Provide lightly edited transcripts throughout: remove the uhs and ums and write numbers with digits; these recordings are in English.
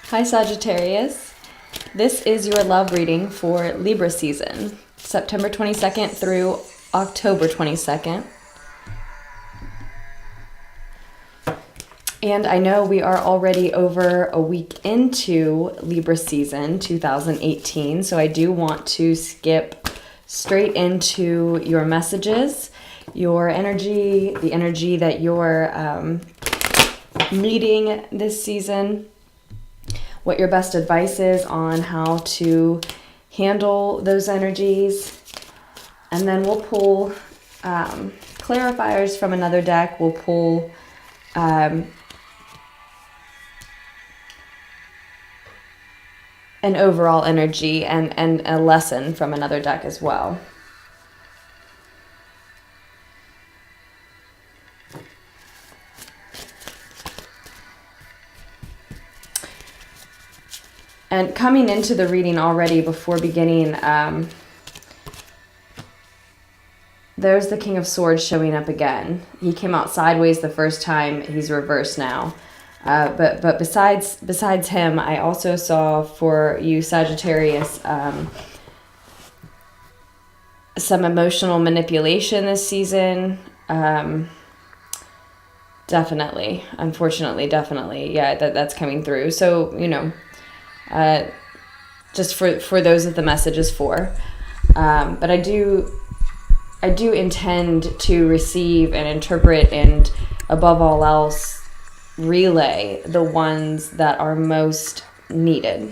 Hi Sagittarius, this is your love reading for Libra season, September 22nd through October 22nd. And I know we are already over a week into Libra season 2018, so I do want to skip straight into your messages, your energy, the energy that you're needing this season, what your best advice is on how to handle those energies. And then we'll pull clarifiers from another deck. We'll pull an overall energy and a lesson from another deck as well. And coming into the reading already before beginning, there's the King of Swords showing up again. He came out sideways the first time. He's reversed now. But besides him, I also saw for you Sagittarius some emotional manipulation this season. Definitely, unfortunately, definitely, yeah, that's coming through. So just for those that the message is for. But I do intend to receive and interpret and above all else relay the ones that are most needed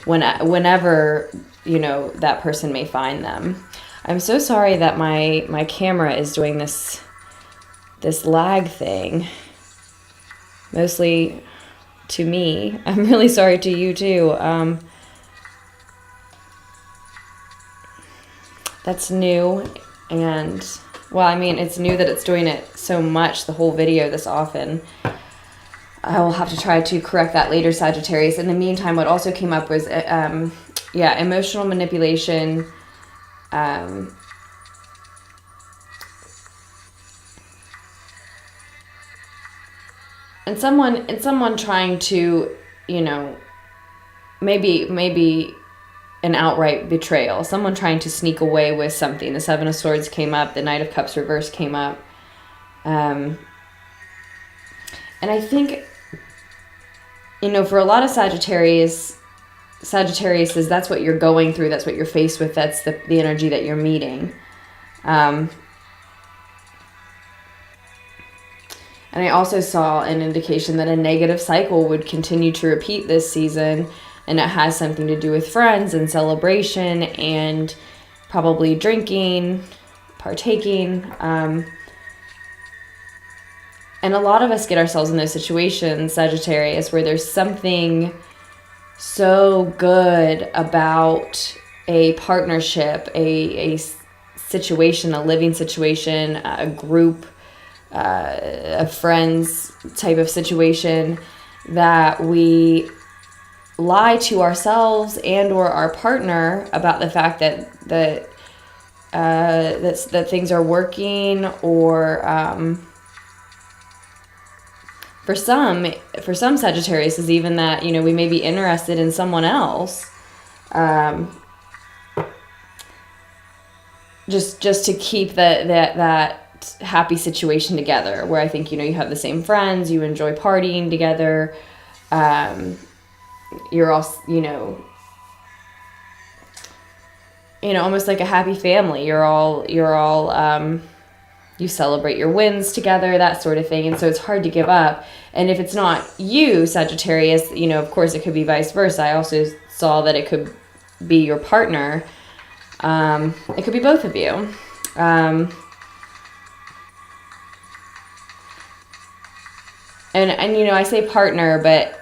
whenever that person may find them. I'm so sorry that my camera is doing this lag thing, mostly to me. I'm really sorry to you too. That's new, and well, I mean, it's new that it's doing it so much, the whole video this often. I will have to try to correct that later, Sagittarius. In the meantime, what also came up was emotional manipulation, and someone trying to, maybe an outright betrayal, someone trying to sneak away with something. The Seven of Swords came up, the Knight of Cups reverse came up. And I think, for a lot of Sagittarius is that's what you're going through, that's what you're faced with, that's the energy that you're meeting. And I also saw an indication that a negative cycle would continue to repeat this season, and it has something to do with friends and celebration and probably drinking, partaking. And a lot of us get ourselves in those situations, Sagittarius, where there's something so good about a partnership, a situation, a living situation, a group, a friends type of situation, that we lie to ourselves and or our partner about the fact that things are working, or for some Sagittarius is even that we may be interested in someone else, just to keep that happy situation together, where I think you have the same friends, you enjoy partying together, you're all almost like a happy family. You're all you celebrate your wins together, that sort of thing. And so it's hard to give up. And if it's not you, Sagittarius, of course it could be vice versa. I also saw that it could be your partner. It could be both of you. And I say partner, but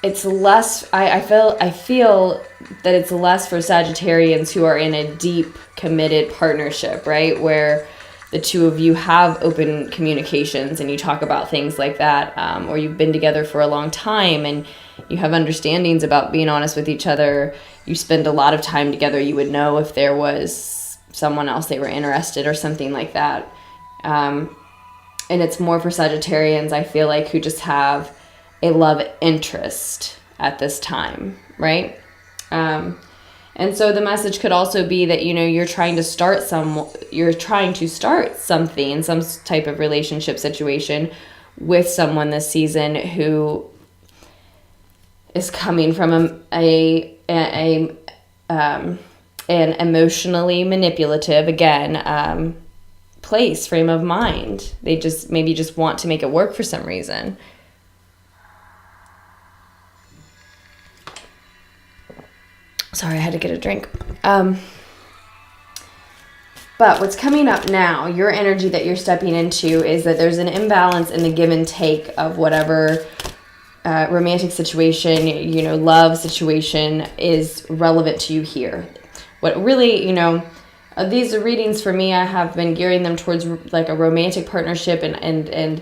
it's less, I feel that it's less for Sagittarians who are in a deep, committed partnership, right? Where the two of you have open communications and you talk about things like that, or you've been together for a long time and you have understandings about being honest with each other. You spend a lot of time together. You would know if there was someone else they were interested or something like that. And it's more for Sagittarians, I feel like, who just have a love interest at this time, right? And so the message could also be that, you know, you're trying to start something, some type of relationship situation with someone this season who is coming from an emotionally manipulative, again, frame of mind. They just maybe just want to make it work for some reason. Sorry, I had to get a drink. But what's coming up now, your energy that you're stepping into, is that there's an imbalance in the give and take of whatever romantic situation, you know, love situation is relevant to you here. What really, you know, these are readings for me, I have been gearing them towards like a romantic partnership, and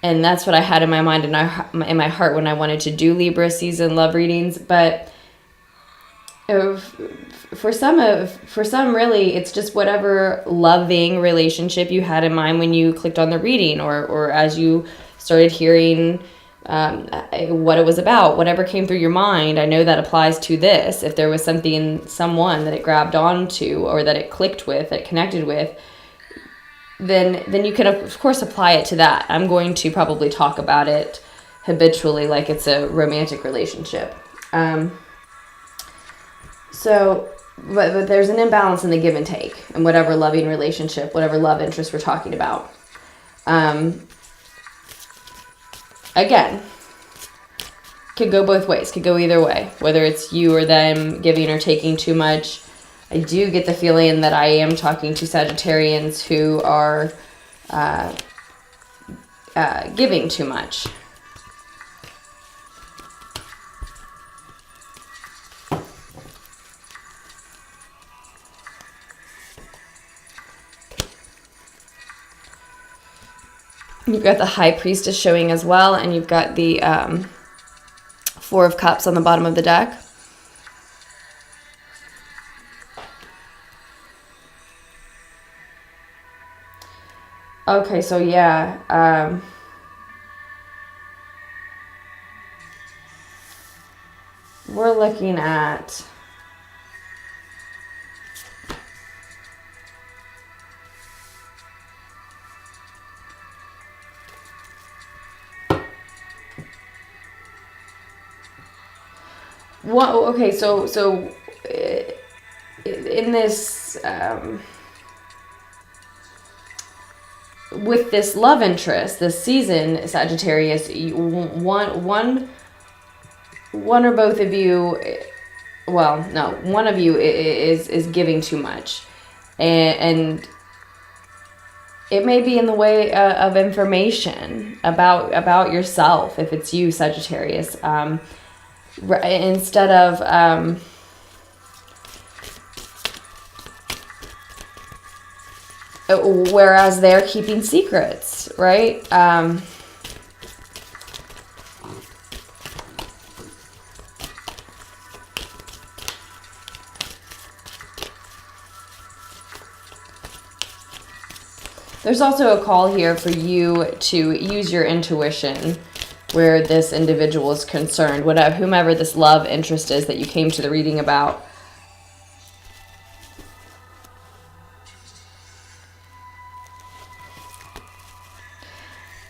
that's what I had in my mind and in my heart when I wanted to do Libra season love readings. But for some really, it's just whatever loving relationship you had in mind when you clicked on the reading, or as you started hearing what it was about, whatever came through your mind. I know that applies to this. If there was someone that it grabbed onto, or that it clicked with, that it connected with, then you can of course apply it to that. I'm going to probably talk about it habitually like it's a romantic relationship. But there's an imbalance in the give and take in whatever loving relationship, whatever love interest we're talking about. Again, could go both ways, could go either way, whether it's you or them giving or taking too much. I do get the feeling that I am talking to Sagittarians who are giving too much. You've got the High Priestess showing as well, and you've got the Four of Cups on the bottom of the deck. Okay, so yeah, we're looking at okay, so in this with this love interest this season, Sagittarius, one or both of you, well, no, one of you is giving too much, and it may be in the way of information about yourself. If it's you, Sagittarius, instead of whereas they're keeping secrets, right? There's also a call here for you to use your intuition where this individual is concerned, whomever this love interest is that you came to the reading about.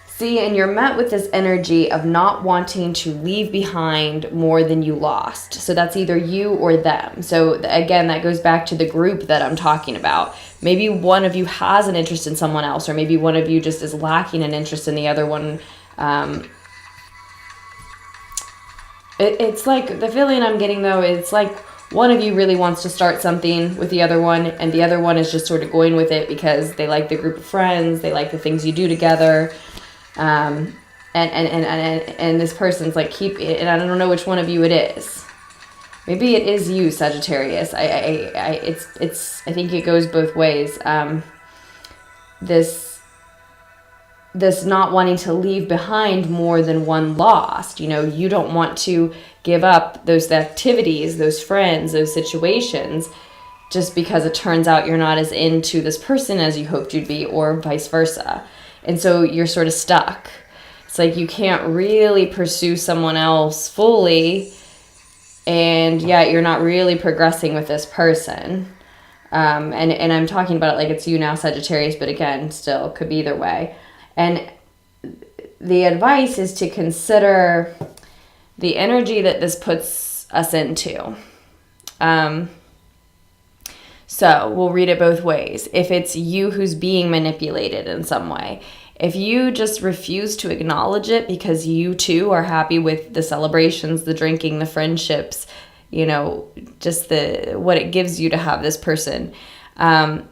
See, and you're met with this energy of not wanting to leave behind more than you lost. So that's either you or them. So again, that goes back to the group that I'm talking about. Maybe one of you has an interest in someone else, or maybe one of you just is lacking an interest in the other one. It's like, the feeling I'm getting though, it's like one of you really wants to start something with the other one, and the other one is just sort of going with it because they like the group of friends, they like the things you do together. And this person's like, and I don't know which one of you it is. Maybe it is you, Sagittarius. I think it goes both ways. This not wanting to leave behind more than one lost. You know, you don't want to give up those activities, those friends, those situations, just because it turns out you're not as into this person as you hoped you'd be, or vice versa. And so you're sort of stuck. It's like you can't really pursue someone else fully, and yet you're not really progressing with this person. And I'm talking about it like it's you now, Sagittarius, but again, still could be either way. And the advice is to consider the energy that this puts us into. So we'll read it both ways. If it's you who's being manipulated in some way, if you just refuse to acknowledge it because you too are happy with the celebrations, the drinking, the friendships, you know, just what it gives you to have this person, you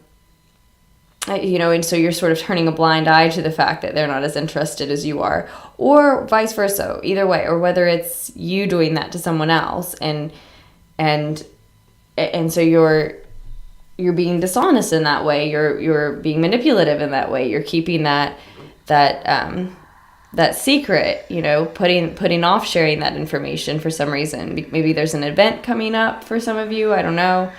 know, and so you're sort of turning a blind eye to the fact that they're not as interested as you are, or vice versa, either way, or whether it's you doing that to someone else, and so you're being dishonest in that way, you're being manipulative in that way, you're keeping that secret, you know, putting off sharing that information for some reason. Maybe there's an event coming up for some of you, I don't know,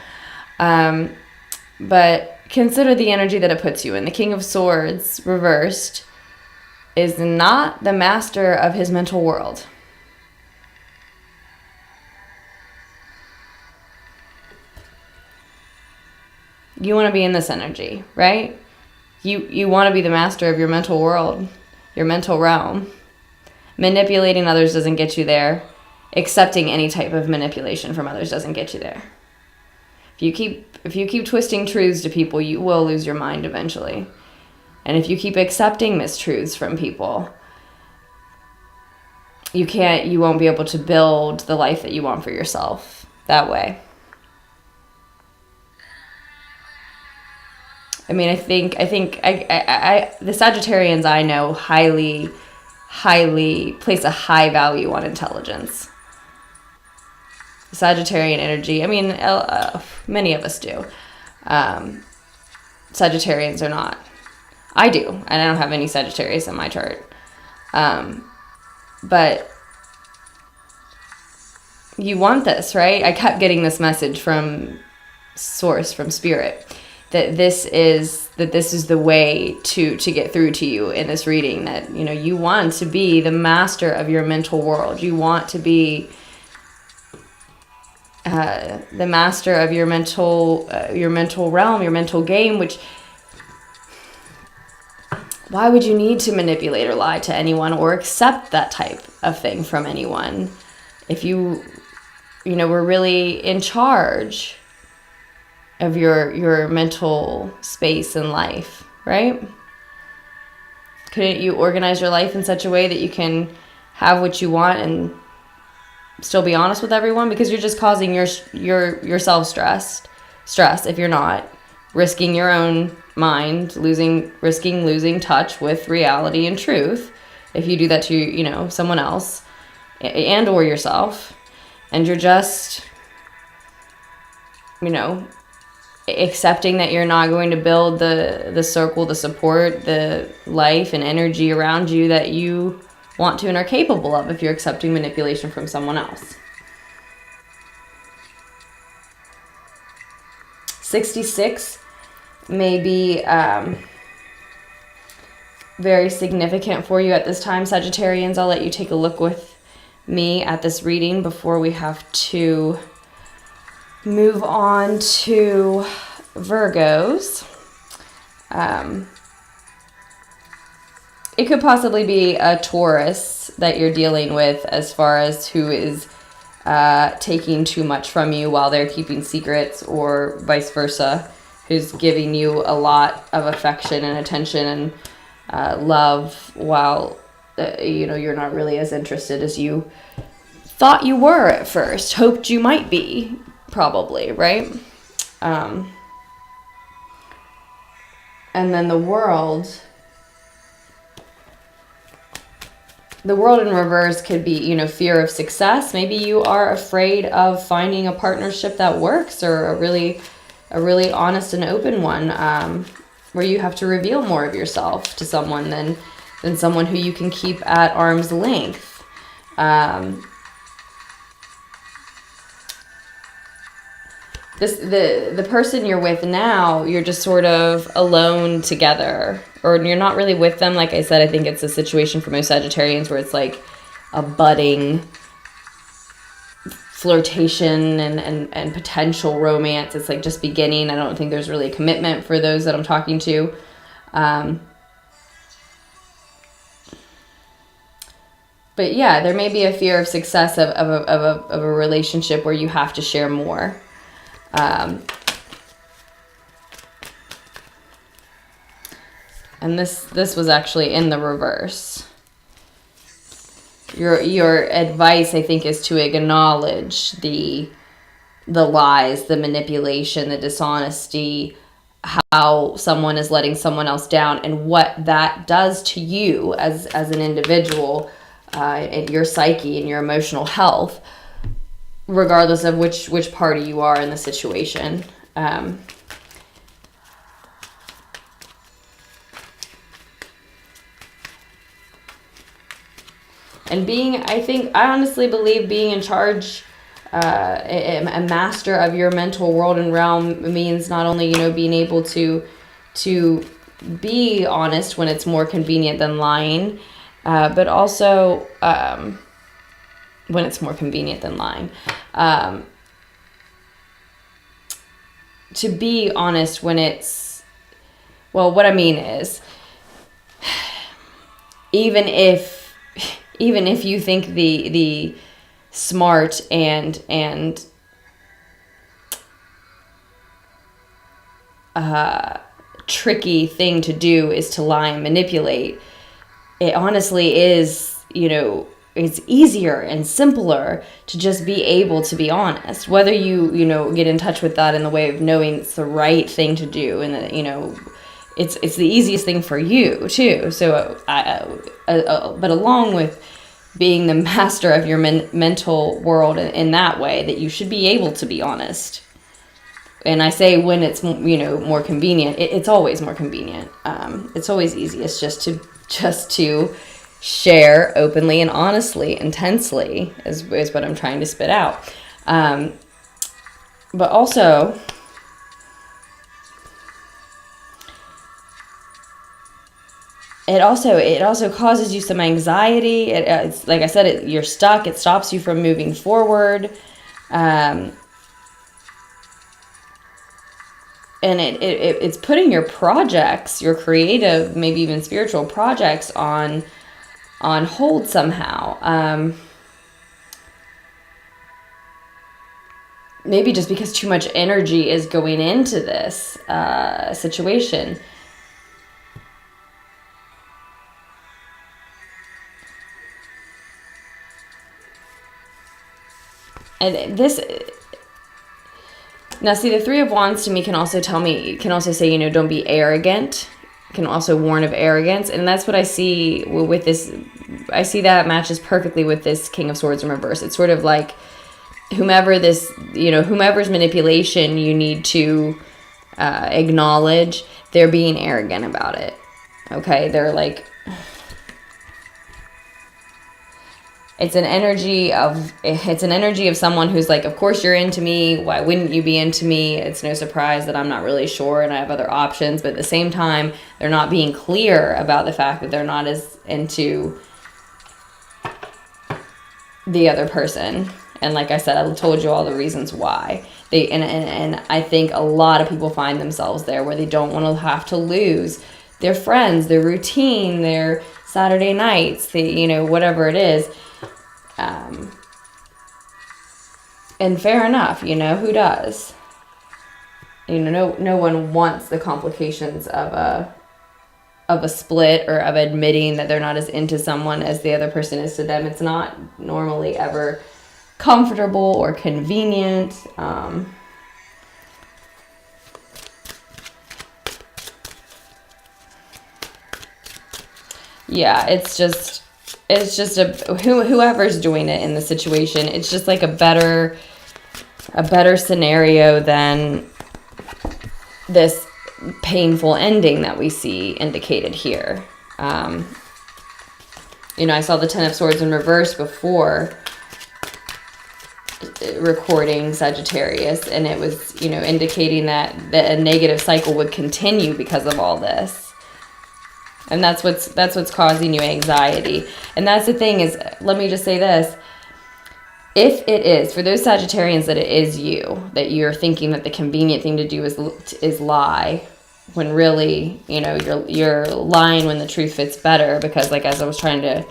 but consider the energy that it puts you in. The King of Swords reversed is not the master of his mental world. You want to be in this energy, right? You want to be the master of your mental world, your mental realm. Manipulating others doesn't get you there. Accepting any type of manipulation from others doesn't get you there. If you keep twisting truths to people, you will lose your mind eventually. And if you keep accepting mistruths from people, you won't be able to build the life that you want for yourself that way. I mean, I think the Sagittarians I know highly place a high value on intelligence. Sagittarian energy, I mean, many of us do. Sagittarians are not. I do, and I don't have any Sagittarius in my chart. But you want this, right? I kept getting this message from Source, from Spirit, that this is the way to get through to you in this reading. That, you know, you want to be the master of your mental world. You want to be the master of your mental realm, your mental game. Which, why would you need to manipulate or lie to anyone or accept that type of thing from anyone if you were really in charge of your mental space in life, right? Couldn't you organize your life in such a way that you can have what you want and still be honest with everyone? Because you're just causing yourself stress if you're not, risking your own mind, risking losing touch with reality and truth if you do that to someone else and or yourself, and you're just accepting that you're not going to build the circle, the support, the life and energy around you that you want to and are capable of if you're accepting manipulation from someone else. 66 may be very significant for you at this time, Sagittarians. I'll let you take a look with me at this reading before we have to move on to Virgos. It could possibly be a Taurus that you're dealing with, as far as who is taking too much from you while they're keeping secrets, or vice versa, who's giving you a lot of affection and attention and love while you're not really as interested as you thought you were at first, hoped you might be. Probably, right? And then the world in reverse could be, fear of success. Maybe you are afraid of finding a partnership that works, or a really honest and open one, where you have to reveal more of yourself to someone than someone who you can keep at arm's length. the person you're with now, you're just sort of alone together, or you're not really with them. Like I said, I think it's a situation for most Sagittarians where it's like a budding flirtation and potential romance. It's like just beginning. I don't think there's really a commitment for those that I'm talking to. But yeah, there may be a fear of success of a relationship where you have to share more. And this was actually in the reverse. Your advice, I think, is to acknowledge the lies, the manipulation, the dishonesty, how someone is letting someone else down, and what that does to you as an individual, and your psyche and your emotional health, regardless of which party you are in the situation. And I honestly believe being in charge, a master of your mental world and realm means not only, being able to be honest when it's more convenient than lying, but also when it's more convenient than lying. To be honest when it's, well, what I mean is, even if you think the smart and tricky thing to do is to lie and manipulate, it honestly is, it's easier and simpler to just be able to be honest. Whether you get in touch with that in the way of knowing it's the right thing to do, and that, it's the easiest thing for you too. So, but along with being the master of your mental world in that way, that you should be able to be honest. And I say when it's, more convenient, it's always more convenient. It's always easiest just to share openly and honestly, intensely, is what I'm trying to spit out. But also, it also causes you some anxiety. It's like I said, you're stuck. It stops you from moving forward. And it's putting your projects, your creative, maybe even spiritual projects on hold somehow. Maybe just because too much energy is going into this situation. And this, now see, the Three of Wands to me can also say, don't be arrogant. Can also warn of arrogance. And that's what I see with this. I see that matches perfectly with this King of Swords in reverse. It's sort of like whomever's manipulation, you need to acknowledge they're being arrogant about it. Okay? They're like, it's an energy of someone who's like, of course you're into me. Why wouldn't you be into me? It's no surprise that I'm not really sure and I have other options. But at the same time, they're not being clear about the fact that they're not as into the other person. And like I said, I told you all the reasons why. And I think a lot of people find themselves there where they don't want to have to lose their friends, their routine, their Saturday nights, whatever it is. And fair enough, who does? No one wants the complications of a split, or of admitting that they're not as into someone as the other person is to them. It's not normally ever comfortable or convenient. Yeah, it's just whoever's doing it in the situation, it's just like a better scenario than this painful ending that we see indicated here. I saw the Ten of Swords in reverse before. recording Sagittarius, and it was, you know, indicating that a negative cycle would continue because of all this. And that's what's causing you anxiety. And that's the thing is, let me just say this. If it is, for those Sagittarians that it is you, that you're thinking that the convenient thing to do is lie, when really, you know, you're lying when the truth fits better, because like as I was trying to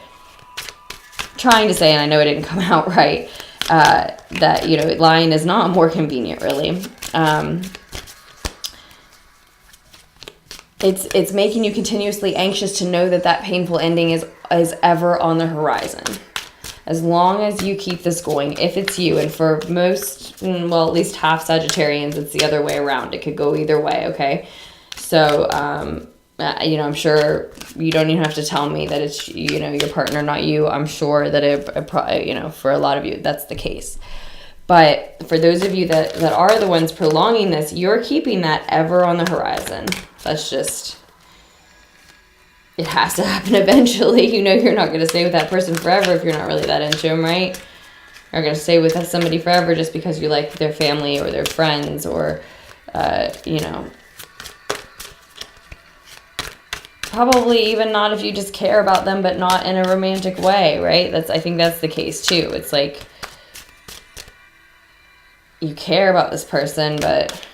say, and I know it didn't come out right, that, you know, lying is not more convenient, really. It's making you continuously anxious to know that that painful ending is ever on the horizon. As long as you keep this going, if it's you, and for most, well, at least half Sagittarians, it's the other way around. It could go either way, okay? So, you know, I'm sure you don't even have to tell me that it's, you know, your partner, not you. I'm sure that it, you know, for a lot of you, that's the case. But for those of you that are the ones prolonging this, you're keeping that ever on the horizon. That's just, it has to happen eventually. You know, you're not going to stay with that person forever if you're not really that into them, right? You're going to stay with somebody forever just because you like their family or their friends, or, you know, probably even not if you just care about them, but not in a romantic way, right? I think that's the case too. It's like you care about this person, but...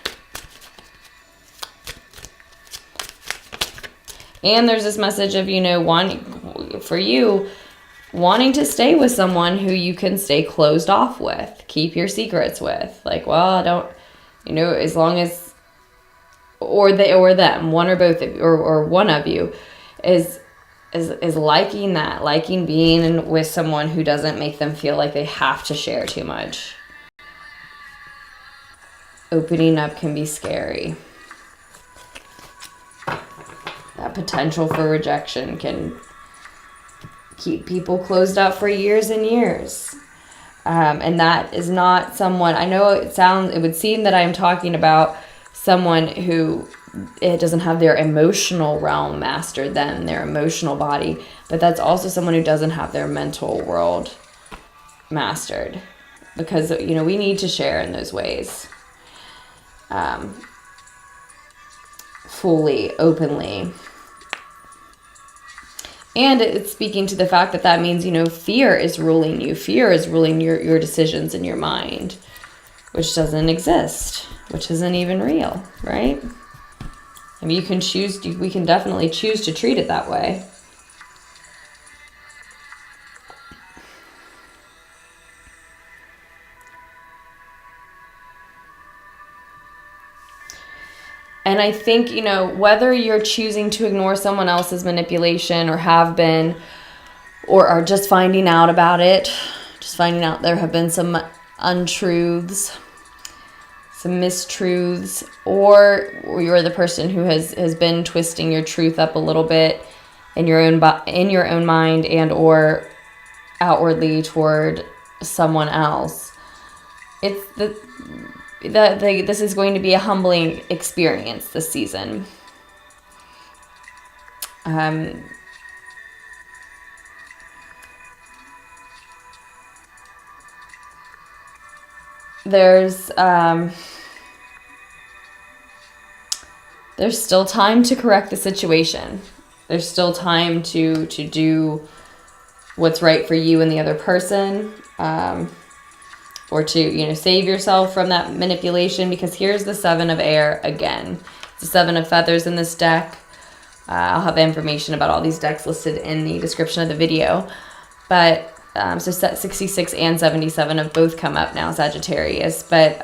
And there's this message of, you know, wanting to stay with someone who you can stay closed off with, keep your secrets with. Like, well, I don't, you know, as long as, or they or them, one or both of you, or one of you is liking that, liking being with someone who doesn't make them feel like they have to share too much. Opening up can be scary. That potential for rejection can keep people closed up for years and years. And that is not someone, I know it would seem that I'm talking about someone who it doesn't have their emotional realm mastered, their emotional body, but that's also someone who doesn't have their mental world mastered, because, you know, we need to share in those ways. Fully, openly. And it's speaking to the fact that means, you know, fear is ruling you. Fear is ruling your decisions in your mind, which doesn't exist, which isn't even real, right? I mean, we can definitely choose to treat it that way. And I think, you know, whether you're choosing to ignore someone else's manipulation, or have been, or are just finding out about it, just finding out there have been some untruths, some mistruths, or you're the person who has been twisting your truth up a little bit in your own mind, and or outwardly toward someone else. This is going to be a humbling experience this season. There's still time to correct the situation. There's still time to do what's right for you and the other person. Or to, you know, save yourself from that manipulation, because here's the Seven of Air again. It's the Seven of Feathers in this deck. I'll have information about all these decks listed in the description of the video. But, so set 66 and 77 have both come up now, Sagittarius. But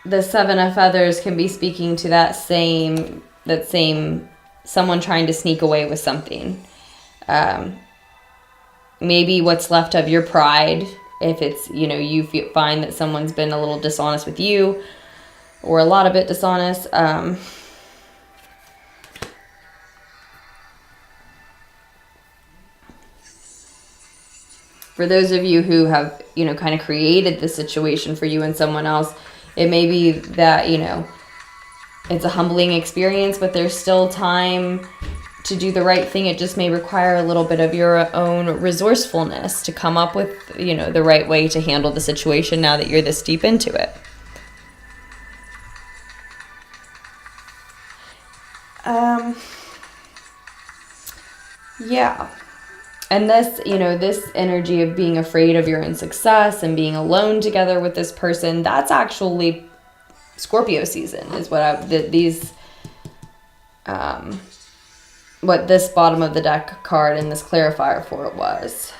the Seven of Feathers can be speaking to that same someone trying to sneak away with something. Maybe what's left of your pride, if it's, you know, you find that someone's been a little dishonest with you, or a lot of it dishonest. For those of you who have, you know, kind of created the situation for you and someone else, it may be that, you know, it's a humbling experience, but there's still time to do the right thing. It just may require a little bit of your own resourcefulness to come up with, you know, the right way to handle the situation now that you're this deep into it. Yeah. And this, you know, this energy of being afraid of your own success and being alone together with this person, that's actually Scorpio season, is what what this bottom of the deck card and this clarifier for it was.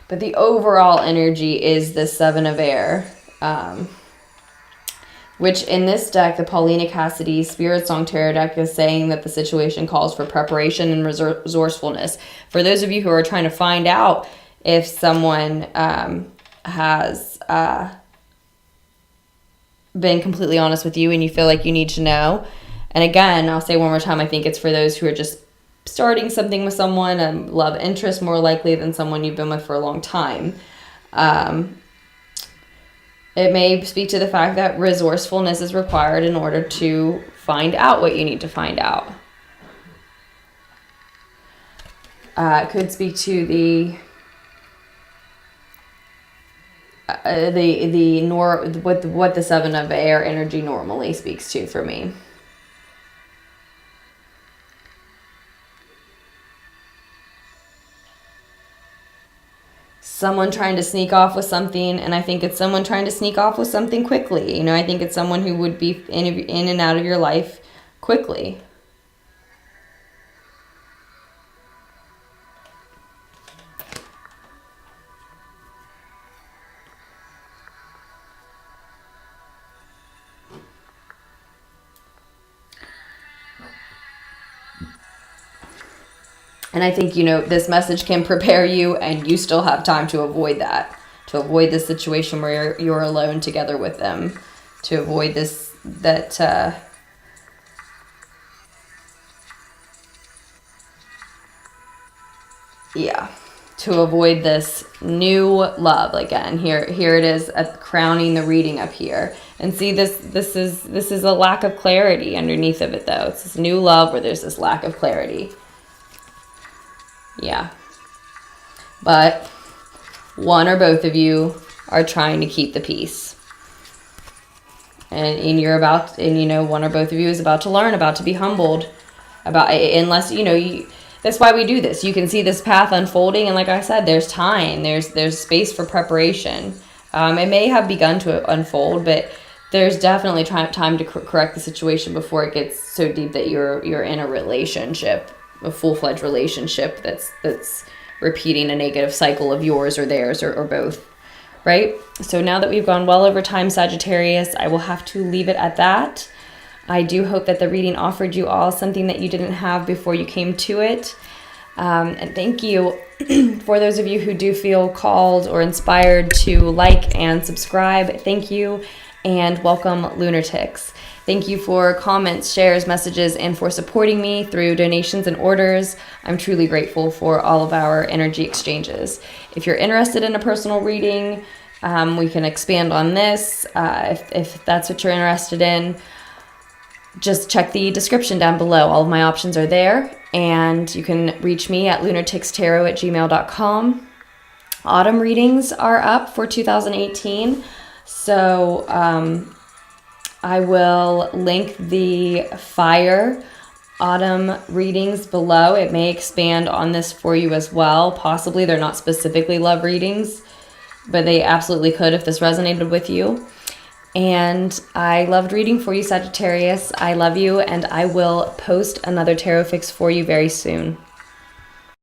But the overall energy is the Seven of Air, which in this deck, the Paulina Cassidy SpirtSong Tarot deck is saying that the situation calls for preparation and resourcefulness. For those of you who are trying to find out if someone has been completely honest with you and you feel like you need to know. And again, I'll say one more time, I think it's for those who are just starting something with someone, love interest more likely than someone you've been with for a long time. It may speak to the fact that resourcefulness is required in order to find out what you need to find out. It could speak to what the Seven of Air energy normally speaks to for me. Someone trying to sneak off with something, and I think it's someone trying to sneak off with something quickly. You know, I think it's someone who would be in and out of your life quickly. And I think, you know, this message can prepare you, and you still have time to avoid that, to avoid the situation where you're alone together with them, to avoid to avoid this new love. Again, here it is crowning the reading up here. And see, this is a lack of clarity underneath of it, though. It's this new love where there's this lack of clarity. Yeah. But one or both of you are trying to keep the peace. And you know, one or both of you is about to learn, about to be humbled, unless, you know, that's why we do this. You can see this path unfolding, and like I said, there's time, there's space for preparation. It may have begun to unfold, but there's definitely time to correct the situation before it gets so deep that you're in a relationship, a full-fledged relationship that's repeating a negative cycle of yours or theirs or both, right? So now that we've gone well over time, Sagittarius, I will have to leave it at that. I do hope that the reading offered you all something that you didn't have before you came to it. And thank you for those of you who do feel called or inspired to like and subscribe. Thank you, and welcome, Lunarticks. Thank you for comments, shares, messages, and for supporting me through donations and orders. I'm truly grateful for all of our energy exchanges. If you're interested in a personal reading, we can expand on this. If that's what you're interested in, just check the description down below. All of my options are there, and you can reach me at lunartickstarot@gmail.com. Autumn readings are up for 2018, so I will link the fire autumn readings below. It may expand on this for you as well. Possibly they're not specifically love readings, but they absolutely could if this resonated with you. And I loved reading for you, Sagittarius. I love you, and I will post another tarot fix for you very soon.